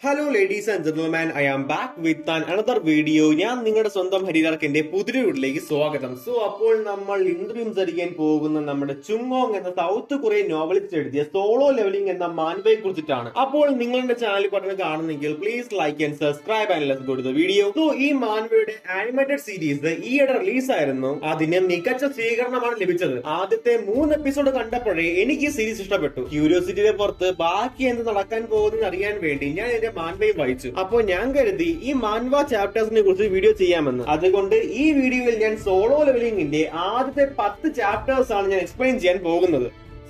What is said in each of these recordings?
Hello ladies and gentleman, I am back with another video. ഞാൻ നിങ്ങളുടെ സ്വന്തം ഹരിദാർക്കിന്റെ പുതിയ വീട്ടിലേക്ക് സ്വാഗതം. അപ്പോൾ നമ്മൾ ഇന്ന് സംസാരിക്കാൻ പോകുന്ന നമ്മുടെ ചുങ്ങോങ് എന്ന സൗത്ത് കൊറിയൻ നോവലിസ്റ്റ് എഴുതിയ സോളോ ലെവലിംഗ് എന്ന മാൻവയെ കുറിച്ചിട്ടാണ്. അപ്പോൾ നിങ്ങളുടെ ചാനൽ പറഞ്ഞ് കാണുന്നെങ്കിൽ please like and subscribe and let's go to the video. ഈ മാൻവയുടെ ആനിമേറ്റഡ് സീരീസ് ഈയിടെ റിലീസ് ആയിരുന്നു. അതിന് മികച്ച സ്വീകരണമാണ് ലഭിച്ചത്. ആദ്യത്തെ 3 എപ്പിസോഡ് കണ്ടപ്പോഴേ എനിക്ക് ഈ സീരീസ് ഇഷ്ടപ്പെട്ടു. ക്യൂരിയോസിറ്റിയുടെ പുറത്ത് ബാക്കി എന്ത് നടക്കാൻ പോകുന്നത് അറിയാൻ വേണ്ടി ഞാൻ മാൻവയും വായിച്ചു. അപ്പോൾ ഞാൻ കരുതി ഈ മാൻവ ചാപ്റ്റേഴ്സിനെ കുറിച്ച് വീഡിയോ ചെയ്യാമെന്ന്. അതുകൊണ്ട് ഈ വീഡിയോയിൽ ഞാൻ സോളോ ലെവലിംഗിന്റെ ആദ്യത്തെ 10 ചാപ്റ്റേഴ്സ് ആണ് ഞാൻ എക്സ്പ്ലെയിൻ ചെയ്യാൻ പോകുന്നത്.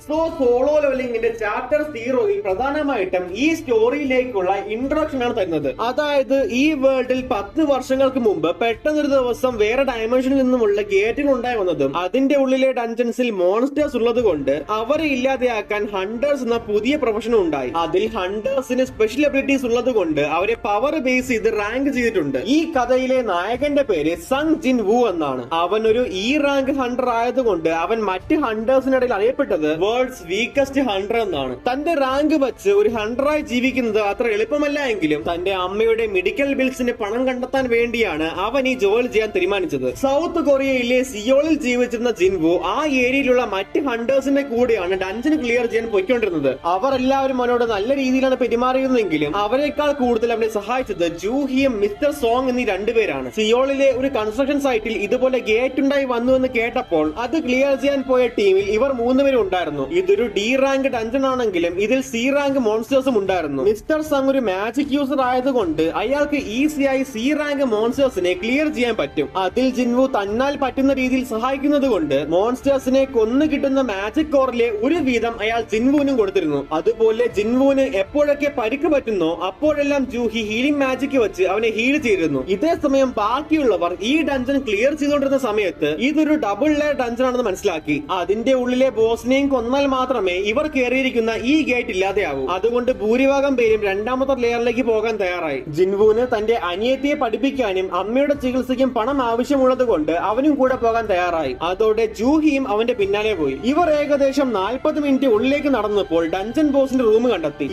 സോളോ ലെവലിംഗിന്റെ ചാപ്റ്റർ 0യിൽ പ്രധാനമായിട്ടും ഈ സ്റ്റോറിയിലേക്കുള്ള ഇൻട്രൊഡക്ഷൻ ആണ് തരുന്നത്. അതായത് ഈ വേൾഡിൽ 10 വർഷങ്ങൾക്ക് മുമ്പ് പെട്ടെന്നൊരു ദിവസം വേറെ ഡയമെൻഷനിൽ നിന്നുമുള്ള ഗേറ്റുകൾ ഉണ്ടായി വന്നതും അതിന്റെ ഉള്ളിലെ ഡഞ്ചൻസിൽ മോൺസ്റ്റേഴ്സ് ഉള്ളത് കൊണ്ട് അവരെ ഇല്ലാതെയാക്കാൻ ഹണ്ടേഴ്സ് എന്ന പുതിയ പ്രൊഫഷനും ഉണ്ടായി. അതിൽ ഹണ്ടേഴ്സിന് സ്പെഷ്യൽ എബിലിറ്റീസ് ഉള്ളത് കൊണ്ട് അവരെ പവർ ബേസ് ചെയ്ത് റാങ്ക് ചെയ്തിട്ടുണ്ട്. ഈ കഥയിലെ നായകന്റെ പേര് സങ് ജിൻ വു എന്നാണ്. അവൻ ഒരു റാങ്ക് ഹണ്ടർ ആയതുകൊണ്ട് അവൻ മറ്റ് ഹണ്ടേഴ്സിനിടയിൽ അറിയപ്പെട്ടത് വേൾഡ്സ് വീക്കസ്റ്റ് ഹണ്ടർ എന്നാണ്. തന്റെ റാങ്ക് വെച്ച് ഒരു ഹണ്ടറായി ജീവിക്കുന്നത് അത്ര എളുപ്പമല്ല എങ്കിലും തന്റെ അമ്മയുടെ മെഡിക്കൽ ബിൽസിന് പണം കണ്ടെത്താൻ വേണ്ടിയാണ് അവൻ ഈ ജോലി ചെയ്യാൻ തീരുമാനിച്ചത്. സൗത്ത് കൊറിയയിലെ സിയോളിൽ ജീവിച്ചിരുന്ന ജിൻവു ആ ഏരിയയിലുള്ള മറ്റ് ഹണ്ടേഴ്സിന്റെ കൂടെയാണ് ഡഞ്ചൻ ക്ലിയർ ചെയ്യാൻ പോയിക്കൊണ്ടിരുന്നത്. അവർ എല്ലാവരും അവനോട് നല്ല രീതിയിലാണ് പെരുമാറിയിരുന്നെങ്കിലും അവരെക്കാൾ കൂടുതൽ അവനെ സഹായിച്ചത് ജൂഹിയും മിസ്റ്റർ സോങ് എന്നീ 2 പേരാണ്. സിയോളിലെ ഒരു കൺസ്ട്രക്ഷൻ സൈറ്റിൽ ഇതുപോലെ ഗേറ്റ് ഉണ്ടായി വന്നു എന്ന് കേട്ടപ്പോൾ അത് ക്ലിയർ ചെയ്യാൻ പോയ ടീമിൽ ഇവർ 3 പേരും ഉണ്ടായിരുന്നു. ഇതൊരു റാങ്ക് ഡഞ്ചൻ ആണെങ്കിലും ഇതിൽ റാങ്ക് മോൺസ്റ്റേഴ്സും ഉണ്ടായിരുന്നു. മിസ്റ്റർ സങ് ഒരു മാജിക് യൂസർ ആയതുകൊണ്ട് അയാൾക്ക് ഈസിയായി റാങ്ക് മോൺസ്റ്റേഴ്സിനെ ക്ലിയർ ചെയ്യാൻ പറ്റും. അതിൽ ജിൻവു തന്നാൽ പറ്റുന്ന രീതിയിൽ സഹായിക്കുന്നത് കൊണ്ട് മോൺസ്റ്റേഴ്സിനെ കൊന്നു കിട്ടുന്ന മാജിക് കോറിലെ ഒരു വീതം അയാൾ ജിൻവുവിനും കൊടുത്തിരുന്നു. അതുപോലെ ജിൻവുവിന് എപ്പോഴൊക്കെ പരിക്ക് പറ്റുന്നോ അപ്പോഴെല്ലാം ജൂഹി ഹീലിംഗ് മാജിക് വെച്ച് അവനെ ഹീൽ ചെയ്തിരുന്നു. ഇതേ സമയം ബാക്കിയുള്ളവർ ഈ ഡഞ്ചൻ ക്ലിയർ ചെയ്തുകൊണ്ടിരുന്ന സമയത്ത് ഇതൊരു ഡബിൾ ലെയർ ഡഞ്ചൻ ആണെന്ന് മനസ്സിലാക്കി. അതിന്റെ ഉള്ളിലെ ബോസിനെയും കൊന്നാൽ മാത്രമേ ഇവർ കയറിയിരിക്കുന്ന ഈ ഗേറ്റ് ഇല്ലാതെയാവൂ. അതുകൊണ്ട് ഭൂരിഭാഗം പേരും 2ാമത്തെ ലെയറിലേക്ക് പോകാൻ തയ്യാറായി. ജിൻവുവിന് തന്റെ അനിയത്തിയെ പഠിപ്പിക്കാനും അമ്മയുടെ ചികിത്സയ്ക്കും പണം ആവശ്യമുള്ളത് കൊണ്ട് അവനും കൂടെ പോകാൻ തയ്യാറായി. അതോടെ ജൂഹിയും അവന്റെ പിന്നാലെ പോയി. ഇവർ ഏകദേശം 40 മിനിറ്റ് ഉള്ളിലേക്ക് നടന്നപ്പോൾ ഡഞ്ചൻ ബോസിന്റെ റൂം കണ്ടെത്തി.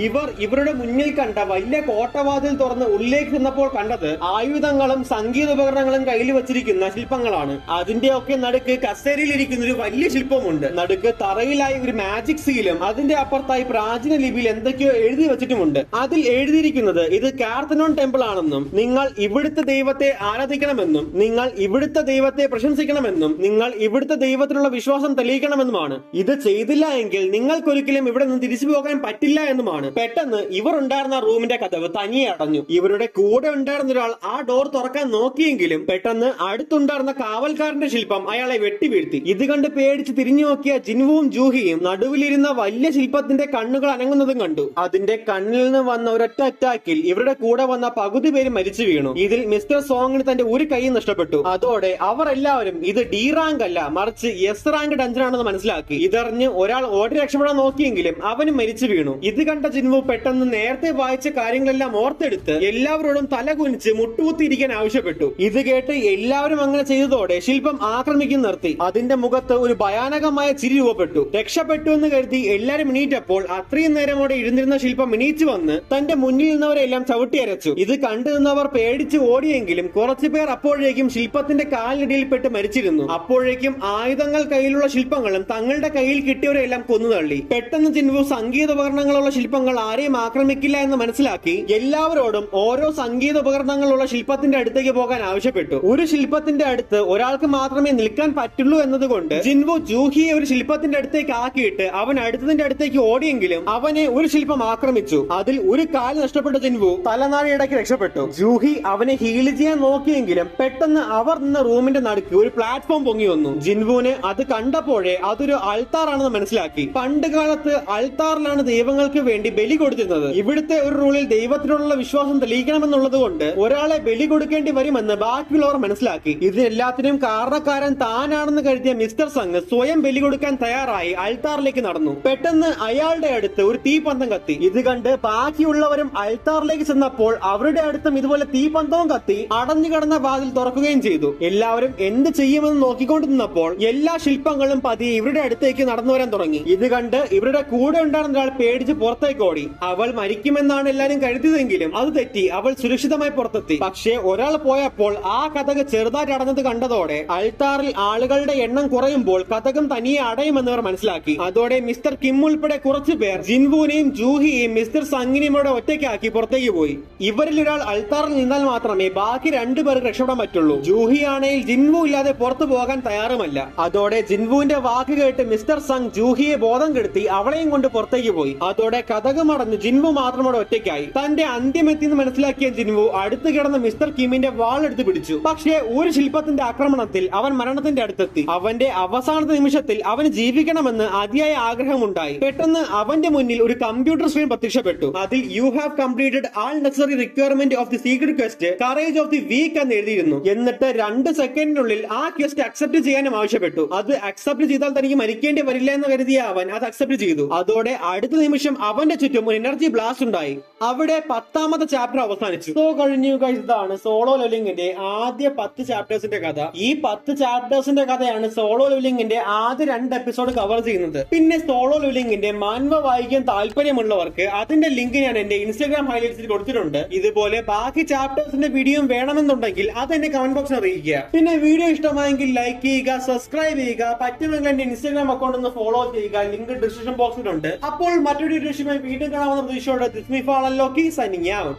ഇവരുടെ മുന്നിൽ കണ്ട വലിയ കോട്ടവാതിൽ തുറന്ന് ഉള്ളിലേക്ക് ചെന്നപ്പോൾ കണ്ടത് ആയുധങ്ങളും സംഗീത ഉപകരണങ്ങളും കയ്യിൽ വെച്ചിരിക്കുന്ന ശില്പങ്ങളാണ്. അതിന്റെ ഒക്കെ നടുക്ക് കസേരയിൽ ഇരിക്കുന്ന ഒരു വലിയ ശില്പമുണ്ട്. നടുക്ക് തറയിലായി ഒരു മാജിക് സീലും അതിന്റെ അപ്പുറത്തായി പ്രാചീന ലിപിയിൽ എന്തൊക്കെയോ എഴുതി വെച്ചിട്ടുമുണ്ട്. അതിൽ എഴുതിയിരിക്കുന്നത് ഇത് കാർത്തനോൺ ടെമ്പിൾ ആണെന്നും നിങ്ങൾ ഇവിടുത്തെ ദൈവത്തെ ആരാധിക്കണമെന്നും നിങ്ങൾ ഇവിടുത്തെ ദൈവത്തെ പ്രശംസിക്കണമെന്നും നിങ്ങൾ ഇവിടുത്തെ ദൈവത്തിലുള്ള വിശ്വാസം തെളിയിക്കണമെന്നുമാണ്. ഇത് ചെയ്തില്ല എങ്കിൽ നിങ്ങൾക്കൊരിക്കലും ഇവിടെ നിന്ന് തിരിച്ചു പോകാൻ പറ്റില്ല എന്നുമാണ്. പെട്ടെന്ന് ഇവർ ഉണ്ടായിരുന്ന റൂമിന്റെ കതവ് തനിയെ അടഞ്ഞു. ഇവരുടെ കൂടെ ഉണ്ടായിരുന്ന ഒരാൾ ആ ഡോർ തുറക്കാൻ നോക്കിയെങ്കിലും പെട്ടെന്ന് അടുത്തുണ്ടായിരുന്ന കാവൽക്കാരന്റെ ശില്പം അയാളെ വെട്ടി വീഴ്ത്തി. ഇത് കണ്ട് പേടിച്ച് തിരിഞ്ഞു നോക്കിയ ജിൻവുവും ജൂഹിയും നടുവിലിരുന്ന വലിയ ശില്പത്തിന്റെ കണ്ണുകൾ അനങ്ങുന്നതും കണ്ടു. അതിന്റെ കണ്ണിൽ നിന്ന് വന്ന ഒരൊറ്റ അറ്റാക്കിൽ ഇവരുടെ കൂടെ വന്ന പകുതി പേര് മരിച്ചു വീണു. ഇതിൽ മിസ്റ്റർ സോങ്ങിന് തന്റെ ഒരു കൈ നഷ്ടപ്പെട്ടു. അതോടെ അവർ എല്ലാവരും ഇത് റാങ്ക് അല്ല മറിച്ച് റാങ്ക് ഡഞ്ചൻ ആണെന്ന് മനസ്സിലാക്കി. ഇതറിഞ്ഞ് ഒരാൾ ഓടി രക്ഷപ്പെടാൻ നോക്കിയെങ്കിലും അവനും മരിച്ചു വീണു. ഇത് കണ്ട ജിൻവു പെട്ടെന്ന് നേരത്തെ വായിച്ച കാര്യങ്ങളെല്ലാം ഓർത്തെടുത്ത് എല്ലാവരോടും തല കുനിച്ച് മുട്ടുകുത്തിയിരിക്കാൻ ആവശ്യപ്പെട്ടു. ഇത് കേട്ട് എല്ലാവരും അങ്ങനെ ചെയ്തതോടെ ശില്പം ആക്രമിക്കാൻ നിർത്തി. അതിന്റെ മുഖത്ത് ഒരു ഭയാനകമായ ചിരി രൂപപ്പെട്ടു. രക്ഷപ്പെട്ടു എന്ന് കരുതി എല്ലാരും എണീറ്റപ്പോൾ അത്രയും നേരം അവിടെ ഇരുന്നിരുന്ന ശില്പം എണീച്ചു വന്ന് തന്റെ മുന്നിൽ നിന്നവരെല്ലാം ചവിട്ടിയരച്ചു. ഇത് കണ്ടു നിന്നവർ പേടിച്ച് ഓടിയെങ്കിലും കുറച്ചുപേർ അപ്പോഴേക്കും ശില്പത്തിന്റെ കാലിനിടയിൽപ്പെട്ട് മരിച്ചിരുന്നു. അപ്പോഴേക്കും ആയുധങ്ങൾ കയ്യിലുള്ള ശില്പങ്ങളും തങ്ങളുടെ കയ്യിൽ കിട്ടിയവരെല്ലാം കൊന്നുതള്ളി. പെട്ടെന്ന് ജിൻവു സംഗീത ഉപകരണങ്ങളുള്ള ശില്പങ്ങൾ ആരെയും ആക്രമിക്കില്ല എന്ന് മനസ്സിലാക്കി എല്ലാവരോടും ഓരോ സംഗീത ഉപകരണങ്ങളുള്ള ശില്പത്തിന്റെ അടുത്തേക്ക് പോകാൻ ആവശ്യപ്പെട്ടു. ഒരു ശില്പത്തിന്റെ അടുത്ത് ഒരാൾക്ക് മാത്രമേ നിൽക്കാൻ പറ്റുള്ളൂ എന്നതുകൊണ്ട് ജിൻവു ജൂഹിയെ ഒരു ശില്പത്തിന്റെ അടുത്തേക്ക് ആക്കിയിട്ട് അവൻ അടുത്തതിന്റെ അടുത്തേക്ക് ഓടിയെങ്കിലും അവനെ ഒരു ശില്പം ആക്രമിച്ചു. അതിൽ ഒരു കാല് നഷ്ടപ്പെട്ട ജിൻവു തലനാരിടയ്ക്ക് രക്ഷപ്പെട്ടു. ജൂഹി അവനെ ഹീൽ ചെയ്യാൻ നോക്കിയെങ്കിലും പെട്ടെന്ന് അവർ നിന്ന റൂമിന്റെ നടുക്ക് ഒരു പ്ലാറ്റ്ഫോം പൊങ്ങി വന്നു. ജിൻവുവിന് അത് കണ്ടപ്പോഴേ അതൊരു അൾത്താർ ആണെന്ന് മനസ്സിലാക്കി. പണ്ട് കാലത്ത് അൾത്താറിലാണ് ദൈവങ്ങൾക്ക് വേണ്ടി ബലി കൊടുത്തിരുന്നത്. ഇവിടുത്തെ ഒരു റൂളിൽ ദൈവത്തിനോടുള്ള വിശ്വാസം തെളിയിക്കണമെന്നുള്ളത് കൊണ്ട് ഒരാളെ ബലി കൊടുക്കേണ്ടി വരുമെന്ന് ബാക്കിയുള്ളവർ മനസ്സിലാക്കി. ഇതിനെല്ലാത്തിനും കാരണക്കാരൻ താനാണെന്ന് കരുതിയ മിസ്റ്റർ സങ് സ്വയം ബലി കൊടുക്കാൻ തയ്യാറായി അൾത്താറിലേക്ക് നടന്നു. പെട്ടെന്ന് അയാളുടെ അടുത്ത് ഒരു തീപന്തം കത്തി. ഇത് കണ്ട് ബാക്കിയുള്ളവരും അൾത്താറിലേക്ക് ചെന്നപ്പോൾ അവരുടെ അടുത്തും ഇതുപോലെ തീപന്തവും കത്തി അടഞ്ഞു കിടന്ന വാതിൽ തുറക്കുകയും ചെയ്തു. എല്ലാവരും എന്ത് ചെയ്യുമെന്ന് നോക്കിക്കൊണ്ട് നിന്നപ്പോൾ എല്ലാ ശില്പങ്ങളും പതിയെ ഇവരുടെ അടുത്തേക്ക് നടന്നു വരാൻ തുടങ്ങി. ഇത് കണ്ട് ഇവരുടെ കൂടെ ഉണ്ടായിരുന്ന ഒരാൾ പേടിച്ച് പുറത്തേക്ക് ഓടി. അവൾ മരിക്കുമെന്നാണ് എല്ലാരും കരുതിയതെങ്കിലും അത് തെറ്റി. അവൾ സുരക്ഷിതമായി പുറത്തെത്തി. പക്ഷേ ഒരാൾ പോയപ്പോൾ ആ കതക് ചെറുതായിട്ട് അടഞ്ഞത് കണ്ടതോടെ അൾത്താറിൽ ആളുകളുടെ എണ്ണം കുറയുമ്പോൾ കതകം തനിയെ അടയുമെന്നവർ മനസ്സിലാക്കി. അതോടെ മിസ്റ്റർ കിം ഉൾപ്പെടെ കുറച്ചു പേർ ജിൻവുനെയും ജൂഹിയെയും മിസ്റ്റർ സംഗിനെയും ഇവിടെ ഒറ്റയ്ക്കാക്കി പുറത്തേക്ക് പോയി. ഇവരിൽ ഒരാൾ അൾത്താറിൽ നിന്നാൽ മാത്രമേ ബാക്കി രണ്ടുപേർക്ക് രക്ഷപ്പെടാൻ പറ്റുള്ളൂ. ജൂഹി ആണെങ്കിൽ ജിൻവു ഇല്ലാതെ പുറത്തു പോകാൻ തയ്യാറുമല്ല. അതോടെ ജിൻവുവിന്റെ വാക്ക് കേട്ട് മിസ്റ്റർ സംഗ് ജൂഹിയെ ബോധം കെടുത്തി അവളെയും കൊണ്ട് പുറത്തേക്ക് പോയി. അതോടെ കതകം അടഞ്ഞു ജിൻവു മാത്രം അവിടെ ഒറ്റയ്ക്കായി. തന്റെ അന്ത്യമെത്തിയെന്ന് മനസ്സിലാക്കിയ ജിൻവു അടുത്ത് കിടന്ന മിസ്റ്റർ കിമിന്റെ വാളെടുത്ത് പിടിച്ചു. പക്ഷേ ഒരു ശില്പത്തിന്റെ ആക്രമണത്തിൽ അവൻ മരണത്തിന്റെ അടുത്തെത്തി. അവന്റെ അവസാനത്തെ നിമിഷത്തിൽ അവന് ജീവിക്കണമെന്ന് അതിയായ ആഗ്രഹമുണ്ടായി. പെട്ടെന്ന് അവന്റെ മുന്നിൽ ഒരു കമ്പ്യൂട്ടർ സ്ക്രീൻ പ്രത്യക്ഷപ്പെട്ടു. അതിൽ you have completed all necessary requirement of the secret quest courage of the week എന്ന് എഴുതിയിരുന്നു. എന്നിട്ട് 2 സെക്കൻഡിനുള്ളിൽ ആ ക്വസ്റ്റ് അക്സെപ്റ്റ് ചെയ്യാനും ആവശ്യപ്പെട്ടു. അത് അക്സെപ്റ്റ് ചെയ്താൽ തനിക്ക് മരിക്കേണ്ടി വരില്ല എന്ന് കരുതിയ അവൻ അത് അക്സെപ്റ്റ് ചെയ്തു. അതോടെ അടുത്ത നിമിഷം അവന്റെ ചുറ്റും ഒരു എനർജി ബ്ലാസ്റ്റ് ഉണ്ടായി. അവിടെ 10ാമത്തെ ചാപ്റ്റർ അവസാനിച്ചു. സോ കഴിഞ്ഞു ഗൈസ്. ഇതാണ് സോളോ ലെവലിംഗിന്റെ ആദ്യ 10 ചാപ്റ്റേഴ്സിന്റെ കഥ. ഈ 10 ചാപ്റ്റേഴ്സിന്റെ കഥയാണ് സോളോ ലെവലിംഗിന്റെ ആദ്യ 2 എപ്പിസോഡ് കവർ ചെയ്യുന്നത്. പിന്നെ സോളോ ലെവലിംഗിന്റെ മാൻവ വായിക്കാൻ താല്പര്യമുള്ളവർക്ക് അതിന്റെ ലിങ്ക് ഞാൻ എന്റെ ഇൻസ്റ്റാഗ്രാം ഹൈലൈറ്റ്സിൽ കൊടുത്തിട്ടുണ്ട്. ഇതുപോലെ ബാക്കി ചാപ്റ്റേഴ്സിന്റെ വീഡിയോ വേണമെന്നുണ്ടെങ്കിൽ അത് എന്റെ കമന്റ് ബോക്സിൽ അറിയിക്കുക. പിന്നെ വീഡിയോ ഇഷ്ടമായെങ്കിൽ ലൈക്ക് ചെയ്യുക, സബ്സ്ക്രൈബ് ചെയ്യുക, പറ്റുമെങ്കിൽ എന്റെ ഇൻസ്റ്റാഗ്രാം അക്കൗണ്ട് ഒന്ന് ഫോളോ ചെയ്യുക. ലിങ്ക് ഡിസ്ക്രിപ്ഷൻ ബോക്സിലുണ്ട്. അപ്പോൾ മറ്റൊരു വീഡിയോ വീണ്ടും കാണാവുന്ന പ്രതീക്ഷയോടെ this me fallen Loki signing out.